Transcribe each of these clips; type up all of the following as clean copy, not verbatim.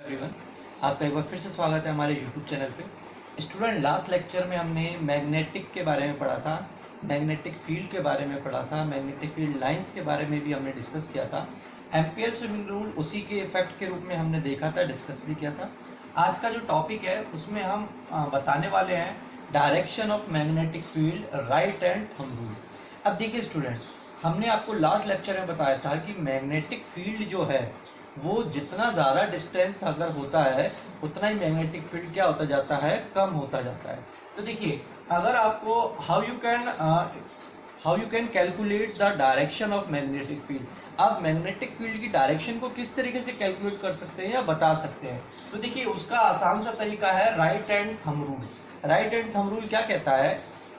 Everyone, आपका एक बार फिर से स्वागत है हमारे यूट्यूब चैनल पे। स्टूडेंट, लास्ट लेक्चर में हमने मैग्नेटिक के बारे में पढ़ा था, मैग्नेटिक फील्ड के बारे में पढ़ा था, मैग्नेटिक फील्ड लाइंस के बारे में भी हमने डिस्कस किया था। एम्पियर स्विंग रूल उसी के इफेक्ट के रूप में हमने देखा था, डिस्कस भी किया था। आज का जो टॉपिक है उसमें हम बताने वाले हैं direction of magnetic field, right and thumb rule. अब देखिए स्टूडेंट, हमने आपको लास्ट लेक्चर में बताया था कि मैग्नेटिक फील्ड जो है वो जितना ज़्यादा डिस्टेंस अगर होता है उतना ही मैग्नेटिक फील्ड क्या होता जाता है, कम होता जाता है। तो देखिए, अगर आपको how you can calculate the direction of magnetic field, आप मैग्नेटिक फील्ड की डायरेक्शन को किस तरीके से कैलकुलेट कर सकते हैं या बता सकते हैं। तो देखिए, उसका आसान सा तरीका है right and thumb rule. Right and thumb rule क्या कहता है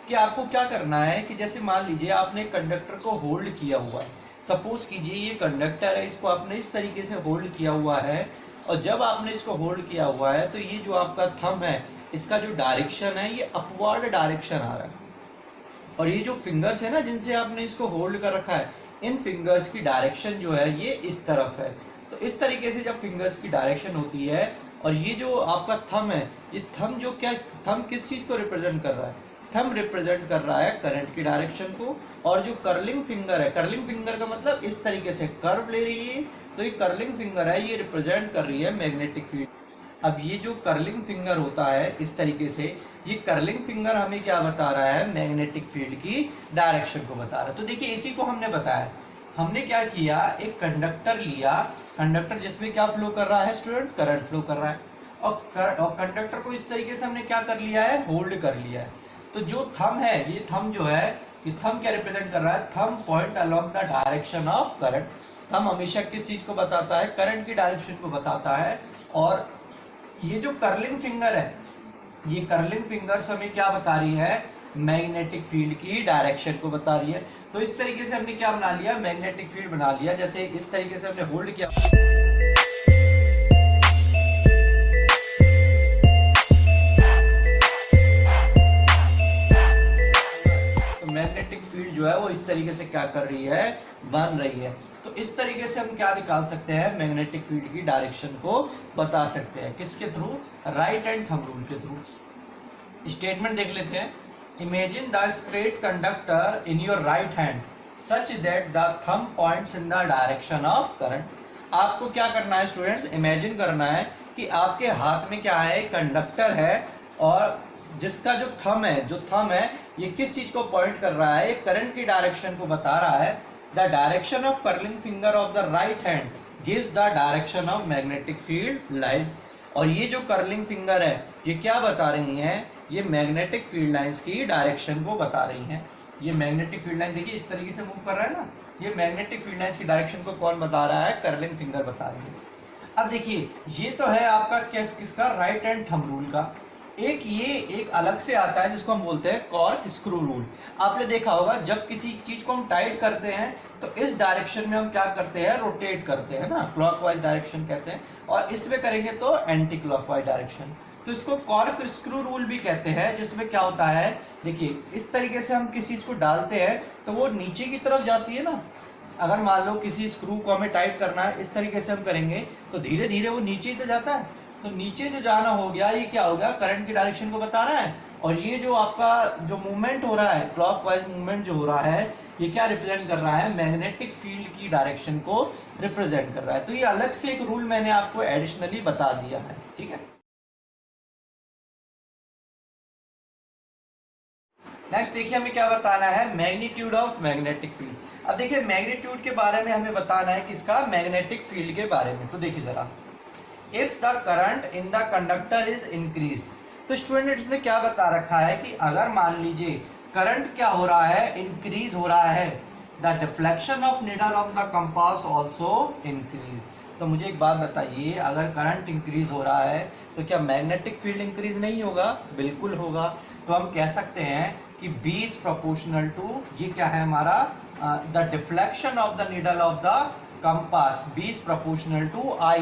कि आपको क्या करना है कि जैसे मान लीजिए आपने कंडक्टर को होल्ड किया हुआ है, सपोज कीजिए ये कंडक्टर है, इसको आपने इस तरीके से होल्ड किया हुआ है, और जब आपने इसको होल्ड किया हुआ है तो ये जो आपका थंब है इसका जो डायरेक्शन है ये अपवर्ड डायरेक्शन आ रहा है, और ये जो फिंगर्स है ना जिनसे आपने इसको होल्ड कर रखा है, इन फिंगर्स की डायरेक्शन जो है ये इस तरफ है। तो इस तरीके से जब फिंगर्स की डायरेक्शन होती है, और ये जो आपका थंब है, ये थंब जो क्या, थंब किस चीज को रिप्रेजेंट कर रहा है, थंब रिप्रेजेंट कर रहा है करंट की डायरेक्शन को। और जो कर्लिंग फिंगर है, कर्लिंग फिंगर का मतलब इस तरीके से कर्व ले रही है, तो ये कर्लिंग फिंगर है, ये रिप्रेजेंट कर रही है मैग्नेटिक फील्ड। अब ये जो कर्लिंग फिंगर होता है इस तरीके से, ये कर्लिंग फिंगर हमें क्या बता रहा है, मैग्नेटिक फील्ड की डायरेक्शन को बता रहा है। तो देखिए, इसी को हमने बताया, हमने क्या किया, एक कंडक्टर लिया, कंडक्टर जिसमें क्या फ्लो कर रहा है स्टूडेंट, करंट फ्लो कर रहा है, और कंडक्टर को इस तरीके से हमने क्या कर लिया है, होल्ड कर लिया है। तो जो थंब है, ये थंब जो है, ये थंब क्या रिप्रेजेंट कर रहा है, thumb point along the direction of current. Thumb हमेशा किस चीज को बताता है, करंट की डायरेक्शन को बताता है। और ये जो कर्लिंग फिंगर है, ये कर्लिंग फिंगर्स हमें क्या बता रही है, मैग्नेटिक फील्ड की डायरेक्शन को बता रही है। तो इस तरीके से हमने क्या बना लिया, मैग्नेटिक फील्ड बना लिया। जैसे इस तरीके से हमने होल्ड किया, मैग्नेटिक फील्ड जो है वो इस तरीके से क्या कर रही है, बन रही है। तो इस तरीके से हम क्या निकाल सकते हैं, मैग्नेटिक फील्ड की डायरेक्शन को बता सकते हैं, किसके through, right and thumb rule के थ्रू। स्टेटमेंट देख लेते हैं। Imagine the straight conductor in your right hand such that the thumb points in the direction of current. आपको क्या करना है स्टूडेंट्स, इमेजिन करना है कि आपके हाथ में क्या है, कंडक्टर है, और जिसका जो थंब है ये किस चीज को पॉइंट कर रहा है, करंट की डायरेक्शन को बता रहा है। The direction of curling finger of the right hand gives the direction of magnetic field lines. और ये जो कर्लिंग फिंगर है ये क्या बता रही हैं, ये मैग्नेटिक फील्ड लाइंस की डायरेक्शन को बता रही हैं। ये मैग्नेटिक फील्ड लाइन देखिए इस तरीके से मूव कर रहा है ना, ये मैग्नेटिक फील्ड लाइंस की डायरेक्शन को कौन बता रहा है, कर्लिंग फिंगर बता रही है। अब देखिए, ये तो है आपका किसका, राइट हैंड थंब रूल का। एक अलग से आता है जिसको हम बोलते हैं कॉर्क स्क्रू रूल। आपने देखा होगा जब किसी चीज को हम टाइट करते हैं तो इस डायरेक्शन में हम क्या करते हैं, रोटेट करते हैं ना, क्लॉकवाइज डायरेक्शन कहते हैं, और इसमें करेंगे तो एंटी क्लॉकवाइज डायरेक्शन। तो इसको कॉर्क स्क्रू रूल भी कहते हैं, जिसमें क्या होता है, देखिए इस तरीके से हम किसी चीज को डालते हैं तो वो नीचे की तरफ जाती है ना। अगर मान लो किसी स्क्रू को हमें टाइट करना है, इस तरीके से हम करेंगे तो धीरे धीरे वो नीचे ही तो जाता है। तो नीचे जो जाना हो गया, ये क्या हो गया, करंट की डायरेक्शन को बता रहा है। और ये जो आपका जो मूवमेंट हो रहा है, क्लॉकवाइज मूवमेंट जो हो रहा है, ये क्या रिप्रेजेंट कर रहा है, मैग्नेटिक फील्ड की डायरेक्शन को रिप्रेजेंट कर रहा है। तो ये अलग से एक रूल मैंने आपको एडिशनली बता दिया है, ठीक है। नेक्स्ट देखिए, हमें क्या बताना है, मैग्नीट्यूड ऑफ मैग्नेटिक फील्ड। अब देखिए, मैग्नीट्यूड के बारे में हमें बताना है किसका, मैग्नेटिक फील्ड के बारे में। तो देखिए जरा, if the current in the conductor is increase. तो स्टूडेंट इसमें क्या बता रखा है कि अगर मान लीजिए करंट क्या हो रहा है, इंक्रीज हो रहा है, the deflection of needle of the compass also increase. तो मुझे एक बात बताइए, अगर करंट इंक्रीज हो रहा है तो क्या मैग्नेटिक फील्ड इंक्रीज नहीं होगा, बिल्कुल होगा। तो हम कह सकते हैं कि B इज प्रोपोर्शनल टू, ये क्या है हमारा, the deflection of the needle of the compass, B is proportional to I।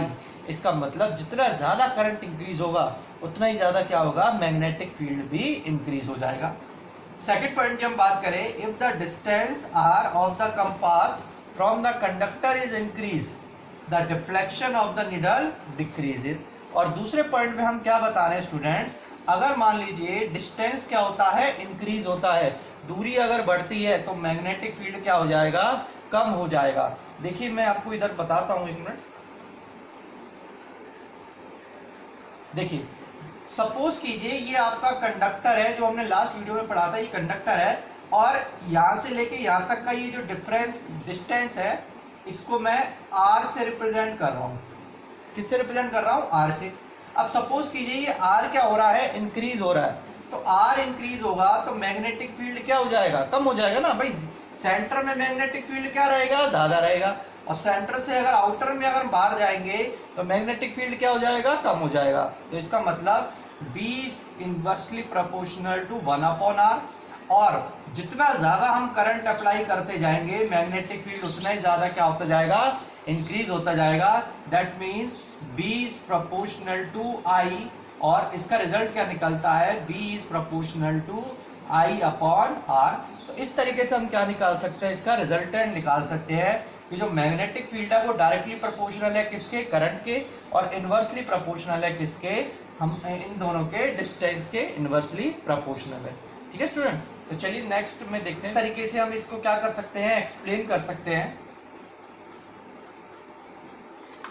इसका मतलब जितना ज्यादा करंट इंक्रीज होगा उतना ही ज्यादा क्या होगा, मैग्नेटिक फील्ड भी इंक्रीज हो जाएगा। सेकंड पॉइंट की हम बात करें, if the distance r of the compass from the conductor is increase, the deflection of the needle decreases. और दूसरे पॉइंट में हम क्या बता रहे हैं स्टूडेंट्स, अगर मान लीजिए डिस्टेंस क्या होता है, इंक्रीज होता है, दूरी अगर बढ़ती है तो मैग्नेटिक फील्ड क्या हो जाएगा, कम हो जाएगा। देखिए मैं आपको इधर बताता हूं, एक मिनट। देखिए सपोज कीजिए ये आपका कंडक्टर है, जो हमने लास्ट वीडियो में पढ़ा था, ये कंडक्टर है, और यहां से लेके यहां तक का ये जो डिस्टेंस है, इसको मैं r से रिप्रेजेंट कर रहा हूं। किससे रिप्रेजेंट कर रहा हूं, r से। अब सपोज कीजिए ये r क्या हो रहा है, इंक्रीज हो रहा है, तो r इंक्रीज होगा तो मैग्नेटिक फील्ड क्या हो जाएगा, कम हो जाएगा ना भाई। सेंटर में मैग्नेटिक फील्ड क्या रहेगा, ज्यादा रहेगा, और सेंटर से अगर आउटर में अगर बाहर जाएंगे तो मैग्नेटिक फील्ड क्या हो जाएगा, कम हो जाएगा। तो इसका मतलब B inversely proportional to 1/r, और जितना ज्यादा हम करंट अप्लाई करते जाएंगे मैग्नेटिक फील्ड उतना ही ज्यादा क्या होता जाएगा, इंक्रीज होता जाएगा। That means B is proportional to I, और इसका रिजल्ट क्या निकलता है, B is proportional to I/r। तो इस तरीके से हम क्या निकाल सकते हैं, इसका रिजल्टेंट निकाल सकते हैं कि जो मैग्नेटिक फील्ड है वो डायरेक्टली प्रोपोर्शनल है किसके, करंट के, और इनवर्सली प्रोपोर्शनल है किसके, हम इन दोनों के डिस्टेंस के इनवर्सली प्रोपोर्शनल है। ठीक है स्टूडेंट, तो चलिए नेक्स्ट में देखते हैं तरीके से हम इसको क्या कर सकते हैं, एक्सप्लेन कर सकते हैं।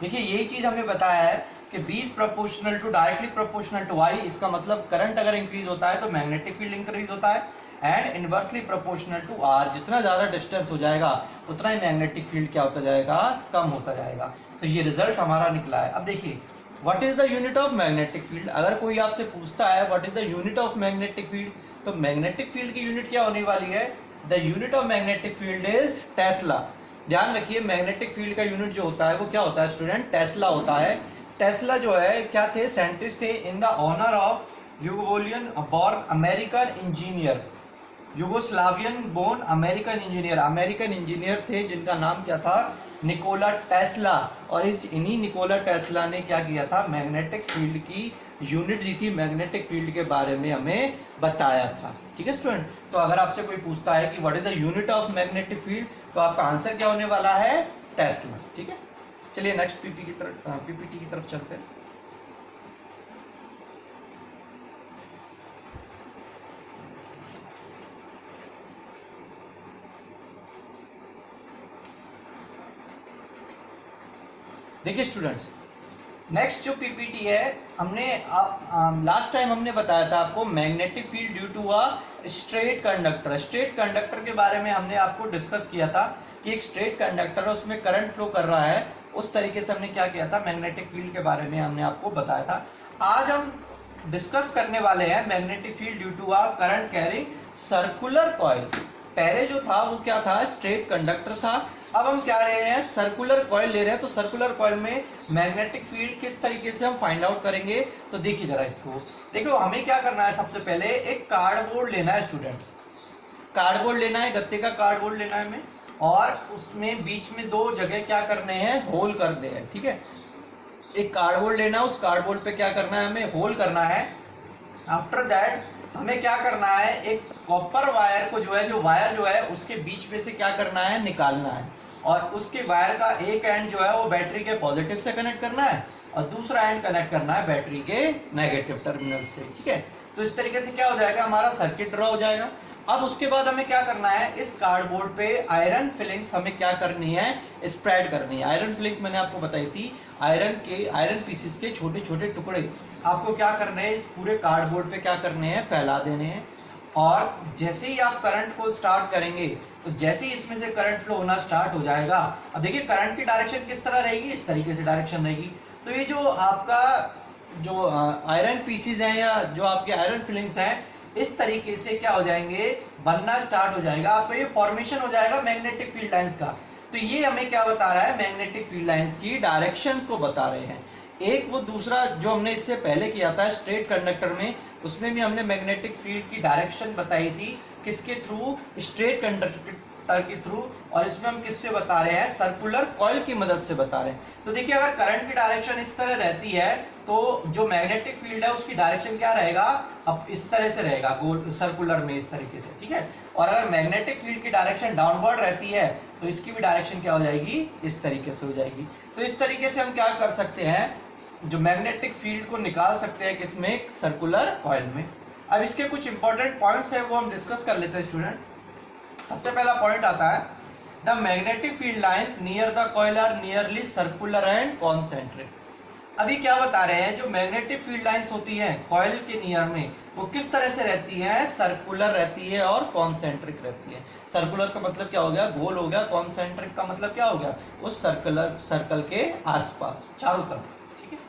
देखिए यही चीज हमें बताया है कि B is proportional to directly proportional to I, इसका मतलब करंट अगर इंक्रीज होता है तो मैग्नेटिक फील्ड इंक्रीज होता है, and inversely proportional to R, जितना ज्यादा डिस्टेंस हो जाएगा उतना ही मैग्नेटिक फील्ड क्या होता जाएगा, कम होता जाएगा। तो ये रिजल्ट हमारा निकला है। अब देखिए what is the unit of magnetic field, अगर कोई आपसे पूछता है what is the unit of magnetic field, तो मैग्नेटिक फील्ड की यूनिट क्या होने वाली है, the unit of magnetic field is Tesla. ध्यान रखिए मैग्नेटिक फील्ड का यूनिट जो होता है वो क्या होता है स्टूडेंट, टेस्ला होता है। टेस्ला जो है क्या थे, साइंटिस्ट थे in the honour of Yugoslavian born American engineer, Yugoslavian born American engineer थे जिनका नाम क्या था, निकोला टेस्ला। और इन्हीं निकोला टेस्ला ने क्या किया था, मैग्नेटिक फील्ड की यूनिट दी थी, मैग्नेटिक फील्ड के बारे में हमें बताया था। ठीक है स्टूडेंट, तो अगर आपसे कोई पूछता है कि what is the unit of magnetic field, तो आपका आंसर क्या होने वाला है, टेस्ला। ठीक है, चलिए नेक्स्ट पीपीटी की तरफ चलते हैं। देखिए स्टूडेंट्स, नेक्स्ट जो पीपीटी है, हमने लास्ट टाइम हमने बताया था आपको magnetic field due to a straight conductor. Straight conductor के बारे में हमने आपको डिस्कस किया था कि एक स्ट्रेट कंडक्टर है, उसमें करंट फ्लो कर रहा है, उस तरीके से हमने क्या किया था, मैग्नेटिक फील्ड के बारे में हमने आपको बताया था। आज हम डिस्कस करने वाले हैं magnetic field due to a current carrying circular coil. पहले जो था वो क्या था, स्ट्रेट कंडक्टर था, अब हम क्या ले रहे हैं, सर्कुलर कॉइल ले रहे हैं। तो सर्कुलर कॉइल में मैग्नेटिक फील्ड किस तरीके से हम फाइंड आउट करेंगे, तो देखिए जरा इसको। देखो हमें क्या करना है, सबसे पहले एक कार्डबोर्ड लेना है स्टूडेंट्स, कार्डबोर्ड लेना है, गत्ते का कार्डबोर्ड लेना है हमें, और उसमें बीच में दो जगह क्या करने हैं, होल करने हैं। ठीक है, एक कार्डबोर्ड लेना है, उस कार्डबोर्ड पे क्या करना है, हमें होल करना है। आफ्टर दैट हमें क्या करना है, एक कॉपर वायर को जो वायर जो है उसके बीच में से क्या करना है, निकालना है, और उसके वायर का एक एंड जो है वो बैटरी के पॉजिटिव से कनेक्ट करना है, और दूसरा एंड कनेक्ट करना है बैटरी के नेगेटिव टर्मिनल से। ठीक है, तो इस तरीके से क्या हो जाएगा, हमारा सर्किट ड्रॉ हो जाएगा। अब उसके बाद हमें क्या करना है, इस कार्डबोर्ड पे आयरन फिलिंग्स हमें क्या करनी है, स्प्रेड करनी है। आयरन फिलिंग्स मैंने आपको बताई थी, आयरन पीसेस के छोटे छोटे टुकड़े आपको क्या करने हैं, इस पूरे कार्डबोर्ड पे क्या करने हैं, फैला देने हैं। और जैसे ही आप करंट को स्टार्ट करेंगे, तो जैसे ही इसमें से करंट फ्लो होना स्टार्ट हो जाएगा, अब देखिए करंट की डायरेक्शन किस तरह रहेगी, इस तरीके से डायरेक्शन रहेगी। तो ये जो आपका जो आयरन पीसेस हैं या जो आपके आयरन फिलिंग्स हैं, इस तरीके से क्या हो जाएंगे, बनना स्टार्ट हो जाएगा, आपको ये फॉर्मेशन हो जाएगा मैग्नेटिक फील्ड लाइंस का। तो ये हमें क्या बता रहा है, मैग्नेटिक फील्ड लाइंस की डायरेक्शन को बता रहे हैं। एक वो दूसरा जो हमने इससे पहले किया था स्ट्रेट कंडक्टर में, उसमें भी हमने मैग्नेटिक फील्ड की डायरेक्शन बताई थी, किसके थ्रू, स्ट्रेट कंडक्टर कंडक्टर के थ्रू, और इसमें हम किससे बता रहे हैं, सर्कुलर कॉइल की मदद से बता रहे हैं। तो देखिए अगर करंट की डायरेक्शन इस तरह रहती है तो जो मैग्नेटिक फील्ड है उसकी डायरेक्शन क्या रहेगा, अब इस तरह से रहेगा, गोल सर्कुलर में इस तरीके से, ठीक है। और अगर मैग्नेटिक फील्ड की डायरेक्शन डाउनवर्ड रहती है तो इसकी भी डायरेक्शन क्या हो जाएगी, इस तरीके से हो जाएगी। तो इस तरीके से हम क्या कर सकते हैं, जो मैग्नेटिक फील्ड को निकाल सकते हैं किसमें, सर्कुलर कॉइल में। अब इसके कुछ इंपॉर्टेंट पॉइंट्स है वो हम डिस्कस कर लेते हैं स्टूडेंट। सबसे पहला पॉइंट आता है, the magnetic field lines near the coil are nearly circular and concentric. अभी क्या बता रहे हैं, जो मैग्नेटिक फील्ड लाइंस होती हैं कॉइल के नियर में वो किस तरह से रहती हैं, सर्कुलर रहती है और कॉन्सेंट्रिक रहती है। सर्कुलर का मतलब क्या हो गया, गोल हो गया, कॉन्सेंट्रिक का मतलब क्या हो गया, उस सर्कल के आसपास चारों तरफ, ठीक है।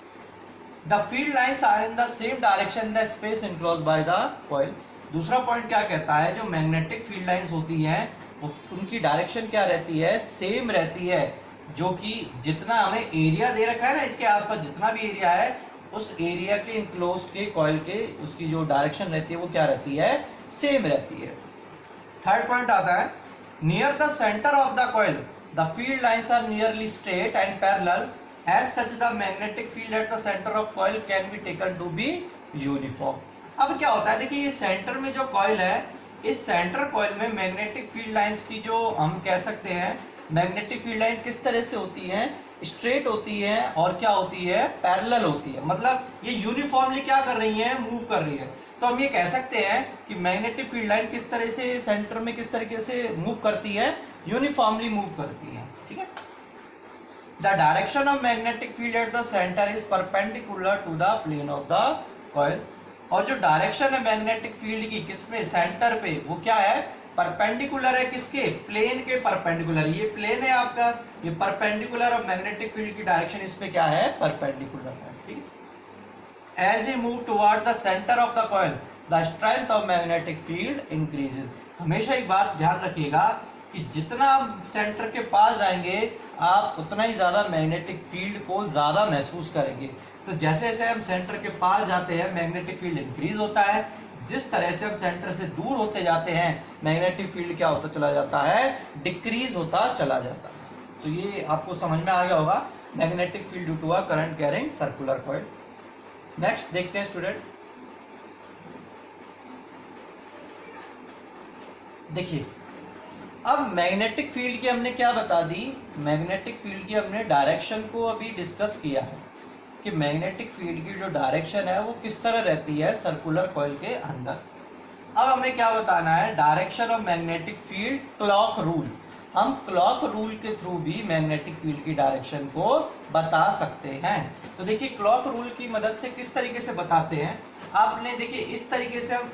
The field lines are in the same direction in the space enclosed by the coil. दूसरा पॉइंट क्या कहता है, जो मैग्नेटिक फील्ड लाइंस होती हैं उनकी डायरेक्शन क्या रहती है, सेम रहती है, जो कि जितना हमें एरिया दे रखा है ना, इसके आसपास जितना भी एरिया है उस एरिया के इनक्लोज के कॉइल के उसकी जो डायरेक्शन रहती है वो क्या रहती है, सेम रहती है। थर्ड पॉइंट आता है, near the centre of the coil the field lines are nearly straight and parallel, as such the magnetic field at the centre of coil can be taken to be uniform. अब क्या होता है, देखिए ये centre में जो coil है, इस सेंटर कॉइल में मैग्नेटिक फील्ड लाइंस की जो हम कह सकते हैं, मैग्नेटिक फील्ड लाइन किस तरह से होती है, स्ट्रेट होती है और क्या होती है, पैरेलल होती है। मतलब ये यूनिफॉर्मली क्या कर रही है, मूव कर रही है। तो हम ये कह सकते हैं कि मैग्नेटिक फील्ड लाइन किस तरह से सेंटर में किस तरीके से मूव करती है, यूनिफॉर्मली मूव करती है, ठीक है। The direction of magnetic field at the centre is perpendicular to the plane of the coil. और जो डायरेक्शन है मैग्नेटिक फील्ड की किसमें, सेंटर पे, वो क्या है, परपेंडिकुलर है, किसके, प्लेन के परपेंडिकुलर। ये प्लेन है आपका, ये परपेंडिकुलर और मैग्नेटिक फील्ड की डायरेक्शन इस पे क्या है, परपेंडिकुलर है, ठीक है। As we move toward the centre of the coil the strength of magnetic field increases. हमेशा एक बात ध्यान रखिएगा कि जितना आप सेंटर के पास जाएंगे आप उतना ही ज्यादा मैग्नेटिक फील्ड को ज्यादा महसूस करेंगे। तो जैसे जैसे हम सेंटर के पास जाते हैं मैग्नेटिक फील्ड इंक्रीज होता है, जिस तरह से हम सेंटर से दूर होते जाते हैं मैग्नेटिक फील्ड क्या होता चला जाता है, डिक्रीज होता चला जाता है। तो ये आपको समझ में आ गया होगा, magnetic field due to a current carrying circular coil. Next देखते हैं स्टूडेंट, देखिए अब मैग्नेटिक फील्ड की हमने क्या बता दी, मैग्नेटिक फील्ड की हमने डायरेक्शन को अभी डिस्कस किया है कि मैग्नेटिक फील्ड की जो डायरेक्शन है वो किस तरह रहती है सर्कुलर कॉइल के अंदर। अब हमें क्या बताना है, direction of magnetic field clock rule. हम क्लॉक रूल के थ्रू भी मैग्नेटिक फील्ड की डायरेक्शन को बता सकते हैं। तो देखिए क्लॉक रूल की मदद से किस तरीके से बताते हैं, आपने देखिए इस तरीके से हम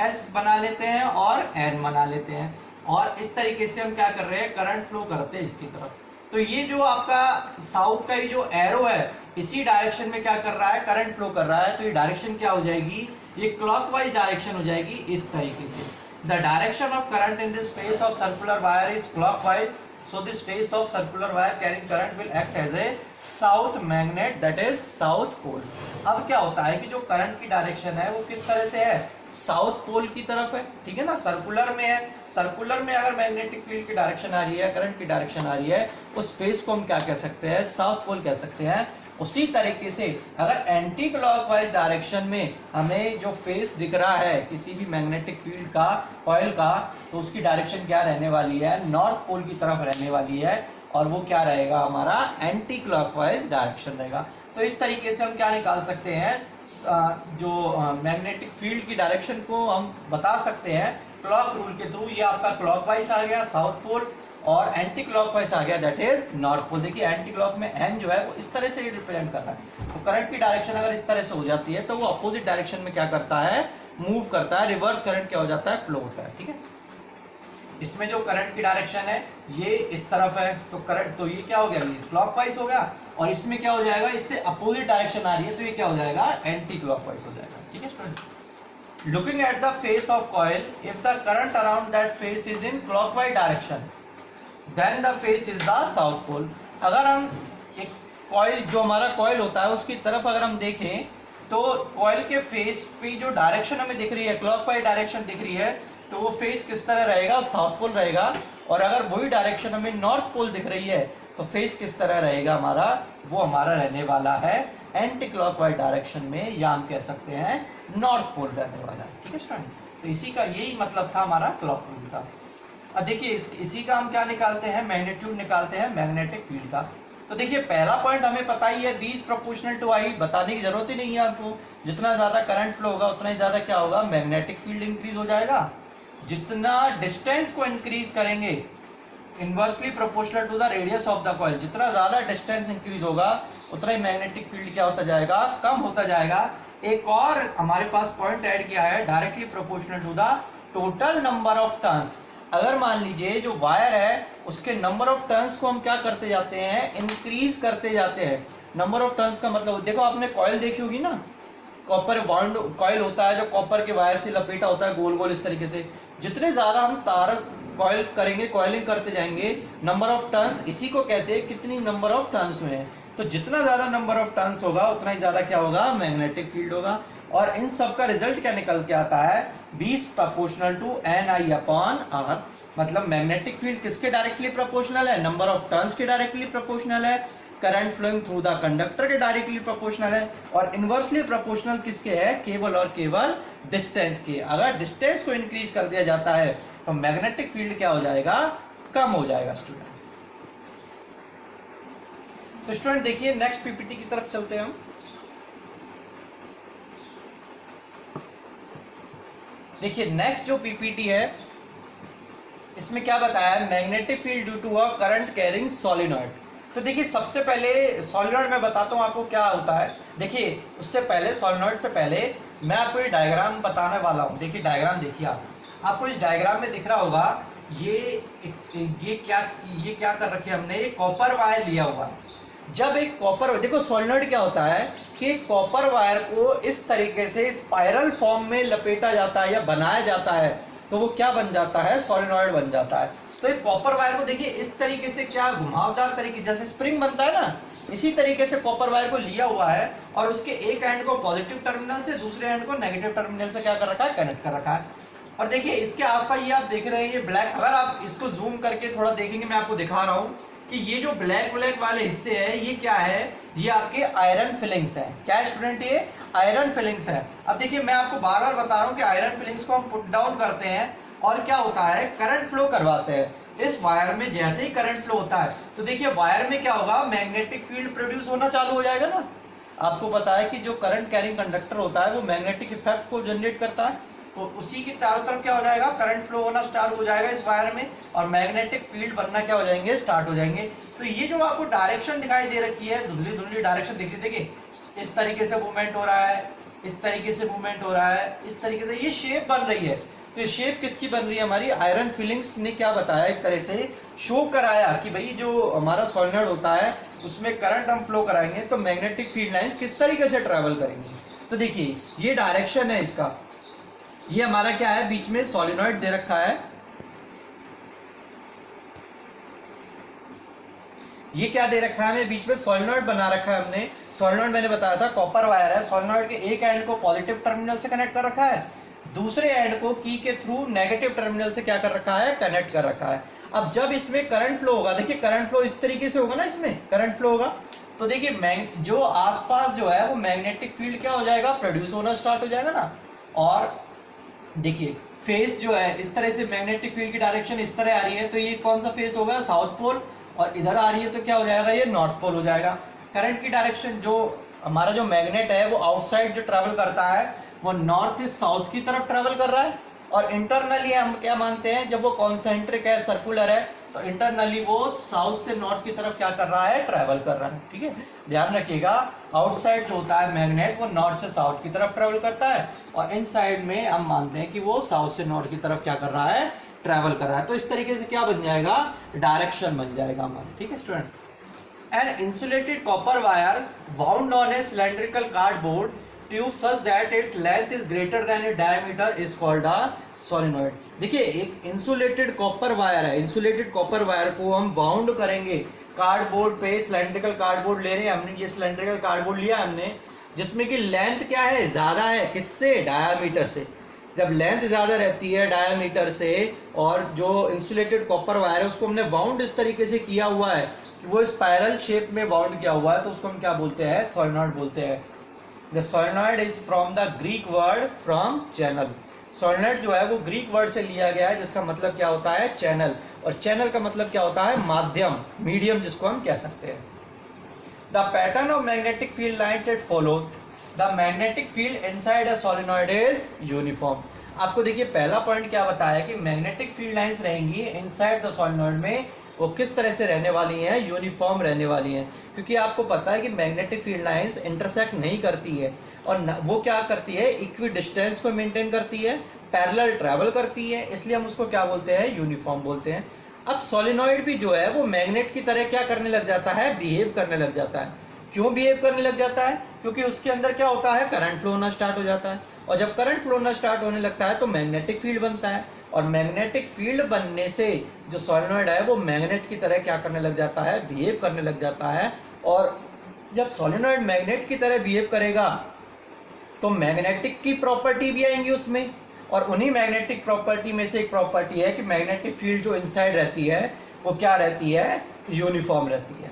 एस बना लेते हैं और एन बना लेते हैं, और इस तरीके से हम क्या कर रहे हैं, करंट फ्लो करते हैं इसकी तरफ। तो ये जो आपका साउथ का ये जो एरो है इसी डायरेक्शन में क्या कर रहा है, करंट फ्लो कर रहा है। तो ये डायरेक्शन क्या हो जाएगी, ये क्लॉकवाइज डायरेक्शन हो जाएगी इस तरीके से। The direction of current in this face of circular wire is clockwise, so this face of circular wire carrying current will act as a south magnet, that is south pole. अब क्या होता है कि जो करंट की direction है वो किस तरह से है, साउथ पोल की तरफ है, ठीक है ना, सर्कुलर में है। सर्कुलर में अगर मैग्नेटिक फील्ड की डायरेक्शन आ रही है, करंट की डायरेक्शन आ रही है, उस फेस को हम क्या कह सकते हैं, साउथ पोल कह सकते हैं। उसी तरीके से अगर एंटी क्लॉकवाइज डायरेक्शन में हमें जो फेस दिख रहा है किसी भी मैग्नेटिक फील्ड का, कॉइल का, तो उसकी डायरेक्शन क्या रहने वाली है, नॉर्थ पोल की तरफ रहने वाली है, और वो क्या रहेगा, हमारा एंटी क्लॉकवाइज डायरेक्शन रहेगा। तो इस तरीके से हम क्या निकाल सकते हैं, जो मैग्नेटिक फील्ड की डायरेक्शन को हम बता सकते हैं क्लॉक रूल के थ्रू। ये आपका क्लॉकवाइज आ गया साउथ पोल, और एंटी क्लॉकवाइज आ गया दैट इज नॉर्थ पोल। देखिए एंटी क्लॉक में एन जो है वो इस तरह से रिप्रेजेंट कर रहा है। तो करंट की डायरेक्शन अगर इस तरह से हो जाती है तो वो अपोजिट डायरेक्शन में क्या करता है, मूव करता है, रिवर्स करंट क्या हो जाता है, फ्लो होता है, ठीक है। इसमें जो करंट की डायरेक्शन है ये इस तरफ है, तो करंट, तो ये क्या हो गया, ये क्लॉकवाइज हो गया, और इसमें क्या हो जाएगा, इससे अपोजिट डायरेक्शन आ रही है तो ये क्या हो जाएगा, एंटी क्लॉकवाइज हो जाएगा, ठीक है student. Looking at the face of coil, if the current around that face is in clockwise direction, then the face is the south pole. अगर हम एक कॉइल, जो हमारा कॉइल होता है उसकी तरफ अगर हम देखें तो कॉइल के फेस पे जो डायरेक्शन हमें दिख रही है, क्लॉकवाइज डायरेक्शन दिख रही है, तो वो फेस किस तरह रहेगा, साउथ पोल रहेगा। और अगर वही डायरेक्शन हमें नॉर्थ पोल दिख रही है तो फेस किस तरह रहेगा हमारा, वो हमारा रहने वाला है एंटी क्लॉकवाइज डायरेक्शन में, या हम कह सकते हैं नॉर्थ पोल रहने वाला है। ठीक है स्टूडेंट, तो इसी का यही मतलब था हमारा क्लॉक रूल का। अब देखिए इसी का हम क्या निकालते हैं, मैग्नीट्यूड निकालते हैं मैग्नेटिक फील्ड का। तो देखिए पहला पॉइंट हमें पता ही है, V is proportional to I, बताने की जरूरत ही नहीं है आपको। जितना ज्यादा करंट फ्लो होगा उतना ही ज्यादा क्या होगा, मैग्नेटिक फील्ड इंक्रीज हो जाएगा। जितना डिस्टेंस को इंक्रीज करेंगे, inversely proportional to the radius of the coil, जितना ज्यादा डिस्टेंस इंक्रीज होगा उतना ही मैग्नेटिक फील्ड क्या होता जाएगा, कम होता जाएगा। एक और हमारे पास पॉइंट ऐड किया है, directly proportional to the total number of turns. अगर मान लीजिए जो वायर है उसके नंबर ऑफ टर्न्स को हम क्या करते जाते हैं, इंक्रीज करते जाते हैं। नंबर ऑफ टर्न्स का मतलब, देखो आपने कॉइल देखी होगी ना, कॉपर बॉन्ड कॉइल होता है जो कॉपर के वायर से लपेटा होता है गोल गोल इस तरीके से। जितने ज्यादा हम तार कॉइल करेंगे, कॉइलिंग करते जाएंगे, नंबर ऑफ टर्न्स, इसी को कहते हैं कितनी नंबर ऑफ टर्न्स हुए हैं। तो जितना ज्यादा नंबर ऑफ टर्न्स होगा उतना ही ज्यादा क्या होगा, मैग्नेटिक फील्ड होगा। और इन सब का रिजल्ट क्या निकल के आता है, V is proportional to NI upon R। मतलब मैग्नेटिक फील्ड किसके डायरेक्टली प्रोपोर्शनल है, नंबर ऑफ टर्न्स के डायरेक्टली प्रोपोर्शनल है। Current flowing through the conductor के डायरेक्टली प्रोपोर्शनल है। और इनवर्सली प्रोपोर्शनल किसके है, केवल और केवल डिस्टेंस के। अगर डिस्टेंस को इंक्रीज कर दिया जाता है तो मैग्नेटिक फील्ड क्या हो जाएगा, कम हो जाएगा स्टूडेंट। तो स्टूडेंट देखिए नेक्स्ट पीपीटी की तरफ चलते हैं हम। देखिए नेक्स्ट जो पीपीटी है इसमें क्या बताया है, magnetic field due to a current carrying solenoid. तो देखिए सबसे पहले सोलिनॉइड मैं बताता हूँ आपको क्या होता है। देखिए उससे पहले, सोलिनॉइड से पहले मैं आपको ये डायग्राम बताने वाला हूँ। देखिए डायग्राम देखिए आपको इस डायग्राम में दिख रहा होगा, ये क्या कर रखे हमने, ये कॉपर वायर लिया हुआ। जब एक कॉपर, देखो सोलिनॉइड क्या होता है कि कॉपर वायर को इस तरीके से स्पाइरल फॉर्म में लपेटा जाता है या बनाया जाता है तो वो क्या बन जाता है, सोलिनॉइड बन जाता है। तो एक कॉपर वायर को देखिए इस तरीके से क्या घुमावदार तरीके, जैसे स्प्रिंग बनता है ना, इसी तरीके से कॉपर वायर को लिया हुआ है और उसके एक एंड को पॉजिटिव टर्मिनल से, दूसरे एंड को नेगेटिव टर्मिनल से क्या कर रखा है, कनेक्ट कर रखा है। और देखिए इसके आसपास ये आप देख रहे हैं ये ब्लैक, अगर आप इसको जूम करके थोड़ा देखेंगे, मैं आपको दिखा रहा हूँ कि ये जो ब्लैक वाले हिस्से है ये क्या है, ये आपके आयरन फिलिंग्स है। क्या है स्टूडेंट, ये आयरन फिलिंग्स है। अब देखिए मैं आपको बार बार बता रहा हूँ कि आयरन फिलिंग्स को हम पुट डाउन करते हैं और क्या होता है, करंट फ्लो करवाते हैं इस वायर में। जैसे ही करंट फ्लो होता है तो देखिए वायर में क्या होगा, मैग्नेटिक फील्ड प्रोड्यूस होना चालू हो जाएगा ना। आपको पता है कि जो करंट कैरिंग कंडक्टर होता है वो मैग्नेटिक इफेक्ट को जनरेट करता है, तो उसी की चारों तरफ क्या हो जाएगा, करंट फ्लो होना स्टार्ट हो जाएगा इस वायर में और मैग्नेटिक फील्ड बनना क्या हो जाएंगे, स्टार्ट हो जाएंगे। तो ये जो आपको डायरेक्शन दिखाई दे रखी है, धुंधली धुंधली डायरेक्शन दिख रही, देखिए इस तरीके से मूवमेंट हो रहा है, इस तरीके से मूवमेंट हो रहा है, इस तरीके से ये शेप बन रही है। तो ये शेप किसकी बन रही है, हमारी आयरन फिलिंग्स ने क्या बताया, एक तरह से शो कराया कि भाई जो हमारा सोलिनॉइड होता है उसमें करंट हम फ्लो कराएंगे तो मैग्नेटिक फील्ड लाइंस किस तरीके से ट्रेवल करेंगे। तो देखिए ये डायरेक्शन है इसका, ये हमारा क्या है, बीच में सोलिनॉइड दे रखा है। ये क्या दे रखा है हमें, बीच में सोलिनॉइड बना रखा है हमने। सोलिनॉइड मैंने बताया था कॉपर वायर है, सोलिनॉइड के एक एंड को पॉजिटिव टर्मिनल से कनेक्ट कर रखा है, दूसरे एंड को की के थ्रू नेगेटिव टर्मिनल से क्या कर रखा है, कनेक्ट कर रखा है। अब जब इसमें करंट फ्लो होगा, देखिए करंट फ्लो इस तरीके से होगा ना, इसमें करंट फ्लो होगा तो देखिए जो आसपास जो है वो मैग्नेटिक फील्ड क्या हो जाएगा, प्रोड्यूस होना स्टार्ट हो जाएगा ना। और देखिए फेस जो है इस तरह से, मैग्नेटिक फील्ड की डायरेक्शन इस तरह आ रही है तो ये कौन सा फेस होगा, साउथ पोल, और इधर आ रही है तो क्या हो जाएगा, ये नॉर्थ पोल हो जाएगा। करंट की डायरेक्शन, जो हमारा जो मैग्नेट है वो आउटसाइड जो ट्रेवल करता है वो नॉर्थ से साउथ की तरफ ट्रेवल कर रहा है। और इंटरनली हम क्या मानते हैं, जब वो कॉन्सेंट्रिक है, सर्कुलर है, तो इंटरनली वो साउथ से नॉर्थ की तरफ क्या कर रहा है, ट्रेवल कर रहा है। ठीक है, ध्यान रखिएगा, आउटसाइड जो होता है मैग्नेट वो नॉर्थ से साउथ की तरफ ट्रेवल करता है और इनसाइड में हम मानते हैं कि वो साउथ से नॉर्थ की तरफ क्या कर रहा है, ट्रेवल कर रहा है। तो इस तरीके से क्या बन जाएगा, डायरेक्शन बन जाएगा हमारा। ठीक है student, an insulated copper wire bound on a cylindrical cardboard tube such that its length is greater than its diameter is called a solenoid। देखिए एक इंसुलेटेड कॉपर वायर है, इंसुलेटेड कॉपर वायर को हम बाउंड करेंगे cardboard पे, cylindrical cardboard ले रहे हैं हमने, ये सिलेंड्रिकल कार्डबोर्ड लिया हमने जिसमें कि लेंथ क्या है, ज्यादा है, किससे, डायामीटर से। जब लेंथ ज़्यादा रहती है डायामीटर से और जो इंसुलेटेड कॉपर वायर है उसको हमने बाउंड इस तरीके से किया हुआ है कि वो स्पाइरल शेप में बाउंड किया हुआ है, तो उसको हम क्या बोलते हैं, सोलेनॉइड बोलते हैं। The solenoid is from the Greek word from channel. Solenoid जो है वो ग्रीक वर्ड से लिया गया है जिसका मतलब क्या होता है, चैनल, और चैनल का मतलब क्या होता है, माध्यम, मीडियम जिसको हम कह सकते हैं। The pattern of magnetic field line that follows the magnetic field inside a solenoid is uniform. आपको देखिए पहला पॉइंट क्या बताया कि मैग्नेटिक फील्ड लाइंस रहेंगी इनसाइड द सोलेनॉइड में, वो किस तरह से रहने वाली हैं, यूनिफॉर्म रहने वाली हैं। क्योंकि आपको पता है कि मैग्नेटिक फील्ड लाइंस इंटरसेक्ट नहीं करती है, और वो क्या करती है, इक्वी डिस्टेंस को मेंटेन करती है, पैरेलल ट्रैवल करती है, इसलिए हम उसको क्या बोलते हैं, यूनिफॉर्म बोलते हैं। अब सोलेनॉइड भी जो है वो मैग्नेट की तरह क्या करने लग जाता है, बिहेव करने लग जाता है। क्यों बिहेव करने लग जाता है, क्योंकि उसके अंदर क्या होता है, करंट फ्लो होना स्टार्ट हो जाता है, और जब करंट फ्लो होना स्टार्ट होने लगता है तो मैग्नेटिक फील्ड बनता है, और मैग्नेटिक फील्ड बनने से जो सोलेनॉइड है वो मैग्नेट की तरह क्या करने लग जाता है, बिहेव करने लग जाता है। और जब सोलेनॉइड मैग्नेट की तरह बिहेव करेगा तो मैग्नेटिक की प्रॉपर्टी भी आएंगी उसमें, और उन्हीं मैग्नेटिक प्रॉपर्टी में से एक प्रॉपर्टी है कि मैग्नेटिक फील्ड जो इनसाइड रहती है वो क्या रहती है, यूनिफॉर्म रहती है।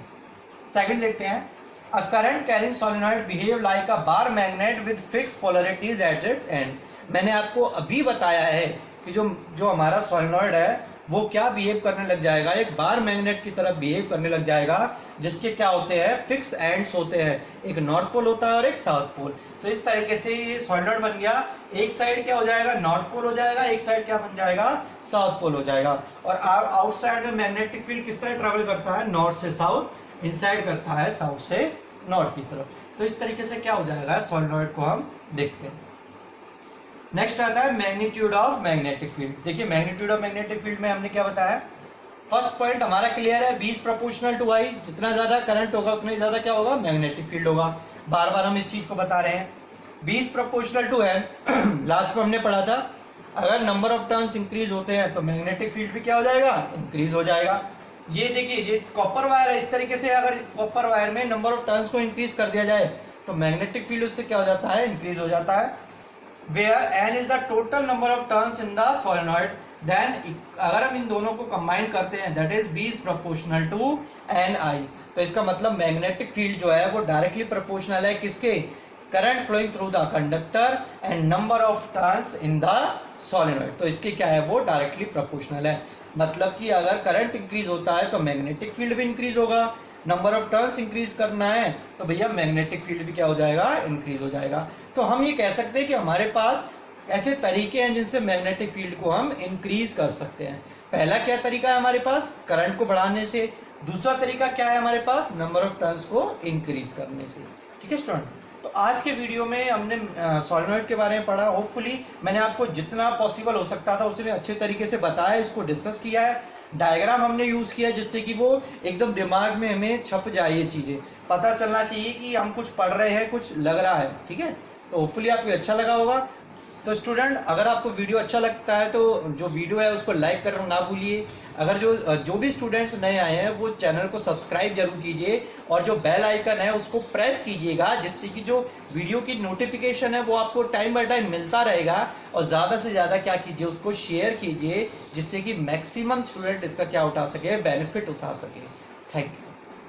सेकंड देखते हैं, अ current carrying solenoid behave like a bar magnet with fix polarities at its and. मैंने आपको अभी बताया है कि जो हमारा सोलेनॉइड है वो क्या बिहेव करने लग जाएगा, एक बार मैग्नेट की तरह बिहेव करने लग जाएगा, जिसके क्या होते हैं, फिक्स एंड्स होते हैं, एक नॉर्थ पोल होता है और एक साउथ पोल। तो इस तरीके से ये सोलेनॉइड बन गया, एक साइड क्या हो जाएगा, नॉर्थ पोल हो जाएगा, एक साइड क्या बन जाएगा, साउथ पोल हो जाएगा। और आउटसाइड में मैग्नेटिक फील्ड किस तरह ट्रेवल करता है, नॉर्थ से साउथ, इनसाइड करता है साउथ से नॉर्थ की तरफ। तो इस तरीके से क्या हो जाएगा, सोलेनॉइड को हम देखते हैं। नेक्स्ट आता है मैग्नीट्यूड ऑफ मैग्नेटिक फील्ड। देखिए मैग्नीट्यूड ऑफ मैग्नेटिक फील्ड में हमने क्या बताया, फर्स्ट पॉइंट हमारा क्लियर है, B is proportional to I, जितना ज्यादा करंट होगा उतना ही ज्यादा क्या होगा, मैग्नेटिक फील्ड होगा। बार बार हम इस चीज को बता रहे हैं। B is proportional to N, last में हमने पढ़ा था अगर नंबर ऑफ टर्न्स इंक्रीज होते हैं तो मैग्नेटिक फील्ड भी क्या हो जाएगा, इंक्रीज हो जाएगा। ये देखिए ये कॉपर वायर है, इस तरीके से अगर कॉपर वायर में नंबर ऑफ टर्न्स को इंक्रीज कर दिया जाए तो मैग्नेटिक फील्ड उससे क्या हो जाता है, इंक्रीज हो जाता है। Where N is the total number of turns in the solenoid, then अगर हम इन दोनों को कंबाइन करते हैं that is B is proportional to Ni, तो इसका मतलब मैग्नेटिक फील्ड जो है वो डायरेक्टली प्रोपोर्शनल है किसके, current flowing through the conductor and number of turns in the solenoid. तो इसके क्या है, वो डायरेक्टली प्रोपोर्शनल है। मतलब कि अगर करंट इंक्रीज होता है तो मैग्नेटिक फील्ड भी इंक्रीज होगा, नंबर ऑफ टर्न्स इंक्रीज करना है तो भैया मैग्नेटिक फील्ड भी क्या हो जाएगा, इंक्रीज हो जाएगा। तो हम ये कह सकते हैं कि हमारे पास ऐसे तरीके हैं जिनसे मैग्नेटिक फील्ड को हम इंक्रीज कर सकते हैं। पहला क्या तरीका है हमारे पास, करंट को बढ़ाने से। दूसरा तरीका क्या है हमारे पास, नंबर ऑफ टर्न्स को इंक्रीज करने से। ठीक है स्टूडेंट, तो आज के वीडियो में हमने सोलेनॉइड के बारे में पढ़ा। होपफुली मैंने आपको जितना पॉसिबल हो सकता था उतने अच्छे तरीके से बताया, इसको डिस्कस किया है, डायग्राम हमने यूज किया जिससे कि वो एकदम दिमाग में हमें छप जाए, ये चीजें पता चलना चाहिए कि हम कुछ पढ़ रहे हैं, कुछ लग रहा है। ठीक है, तो होपफुली आपको अच्छा लगा होगा। तो स्टूडेंट अगर आपको वीडियो अच्छा लगता है तो जो वीडियो है उसको लाइक करना ना भूलिए। अगर जो भी स्टूडेंट्स नए आए हैं वो चैनल को सब्सक्राइब जरूर कीजिए, और जो बेल आइकन है उसको प्रेस कीजिएगा, जिससे कि जो वीडियो की नोटिफिकेशन है वो आपको टाइम बाय टाइम मिलता रहेगा। और ज़्यादा से ज़्यादा क्या कीजिए, उसको शेयर कीजिए, जिससे कि मैक्सिमम स्टूडेंट इसका क्या उठा सके, बेनिफिट उठा सके। Thank you.